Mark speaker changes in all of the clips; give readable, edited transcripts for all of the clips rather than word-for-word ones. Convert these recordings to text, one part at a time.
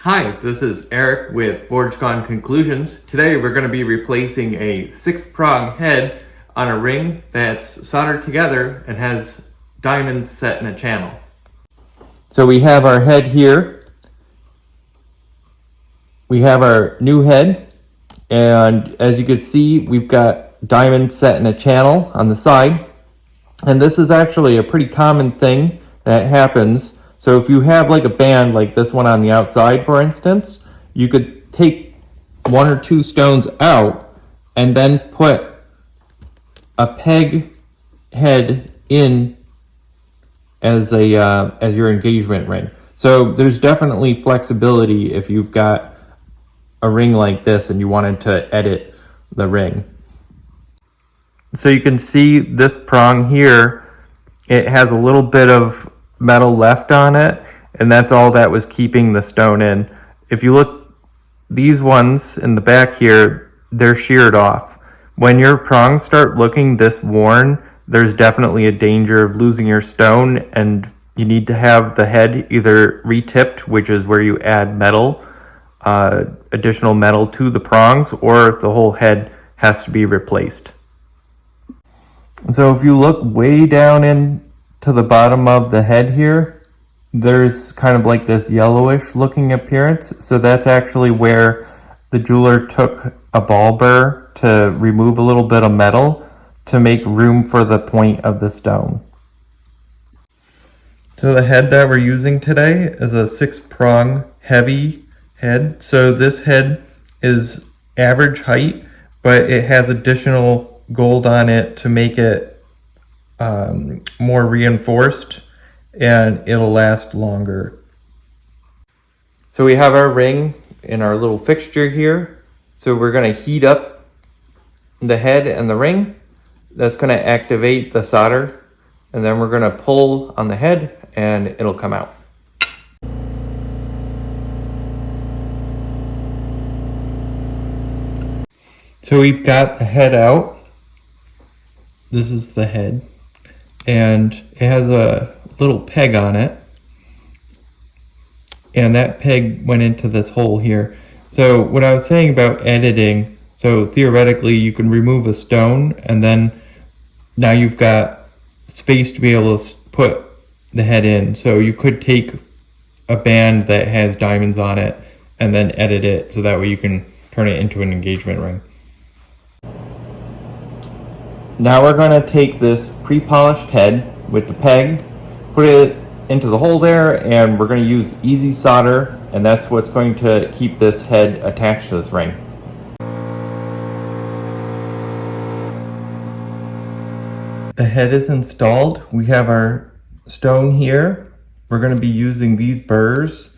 Speaker 1: Hi, this is Eric with ForgeCon Conclusions. Today we're going to be replacing a 6-prong head on a ring that's soldered together and has diamonds set in a channel. So we have our head here. We have our new head, and as you can see, we've got diamonds set in a channel on the side. And this is actually a pretty common thing that happens. So if you have like a band like this one on the outside, for instance, you could take 1 or 2 stones out and then put a peg head in as your engagement ring. So there's definitely flexibility if you've got a ring like this and you wanted to edit the ring. So you can see this prong here, it has a little bit of metal left on it, and that's all that was keeping the stone in. If you look, these ones in the back here, they're sheared off. When your prongs start looking this worn, there's definitely a danger of losing your stone, and you need to have the head either retipped, which is where you add metal, additional metal to the prongs, or the whole head has to be replaced. So if you look way down into the bottom of the head here, there's kind of like this yellowish looking appearance. So that's actually where the jeweler took a ball burr to remove a little bit of metal to make room for the point of the stone. So the head that we're using today is a 6-prong heavy head. So this head is average height, but it has additional gold on it to make it more reinforced, and it'll last longer. So we have our ring in our little fixture here. So we're going to heat up the head and the ring. That's going to activate the solder, and then we're going to pull on the head and it'll come out. So we've got the head out. This is the head, and it has a little peg on it, and that peg went into this hole here. So what I was saying about editing, so theoretically you can remove a stone, and then now you've got space to be able to put the head in. So you could take a band that has diamonds on it and then edit it so that way you can turn it into an engagement ring. Now we're going to take this pre-polished head with the peg, put it into the hole there, and we're going to use easy solder, and that's what's going to keep this head attached to this ring. The head is installed. We have our stone here. We're going to be using these burrs,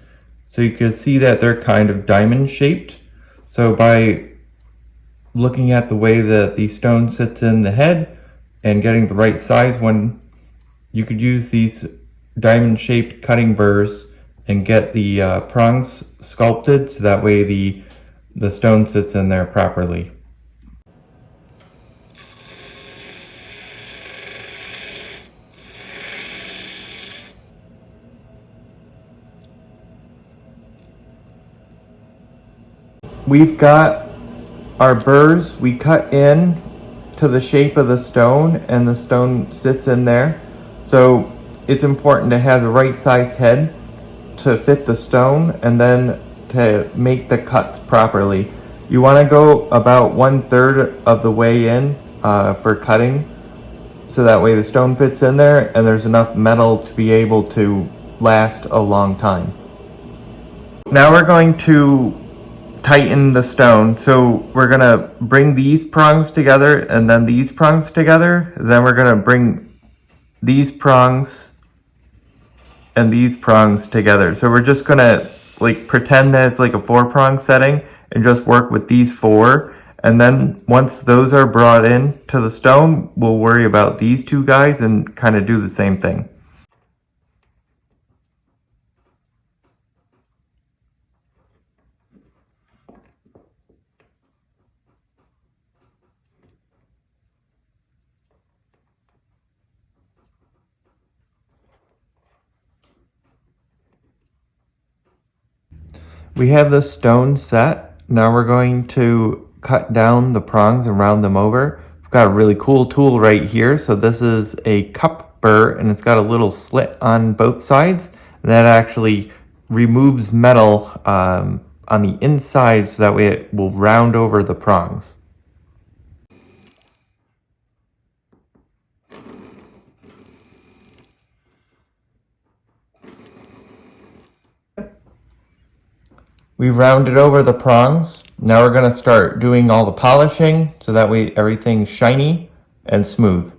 Speaker 1: so you can see that they're kind of diamond shaped. So by looking at the way that the stone sits in the head and getting the right size one, you could use these diamond shaped cutting burrs and get the prongs sculpted so that way the stone sits in there properly. We've got our burrs, we cut in to the shape of the stone, and the stone sits in there. So it's important to have the right sized head to fit the stone and then to make the cuts properly. You want to go about 1/3 of the way in for cutting, so that way the stone fits in there and there's enough metal to be able to last a long time. Now we're going to tighten the stone. So we're gonna bring these prongs together and then these prongs together. Then we're gonna bring these prongs and these prongs together. So we're just gonna like pretend that it's like a 4-prong setting and just work with these 4. And then once those are brought in to the stone, we'll worry about these 2 guys and kind of do the same thing. We have the stone set. Now we're going to cut down the prongs and round them over. We've got a really cool tool right here. So this is a cup burr and it's got a little slit on both sides. And that actually removes metal on the inside so that way it will round over the prongs. We've rounded over the prongs. Now we're going to start doing all the polishing so that way everything's shiny and smooth.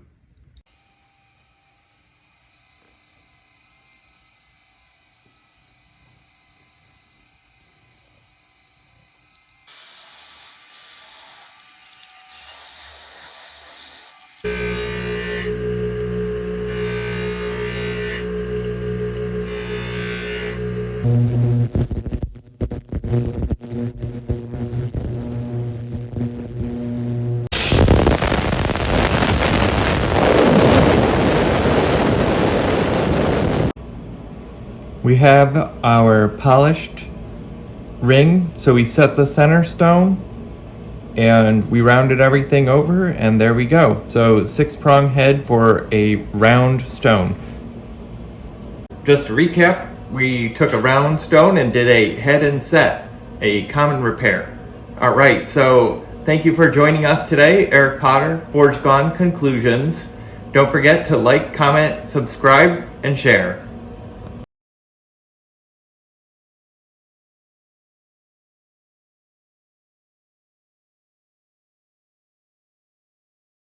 Speaker 1: We have our polished ring, so we set the center stone and we rounded everything over and there we go. So 6 prong head for a round stone. Just to recap, we took a round stone and did a head and set, a common repair. All right, so thank you for joining us today. Eric Potter, Forge Gone Conclusions. Don't forget to like, comment, subscribe, and share.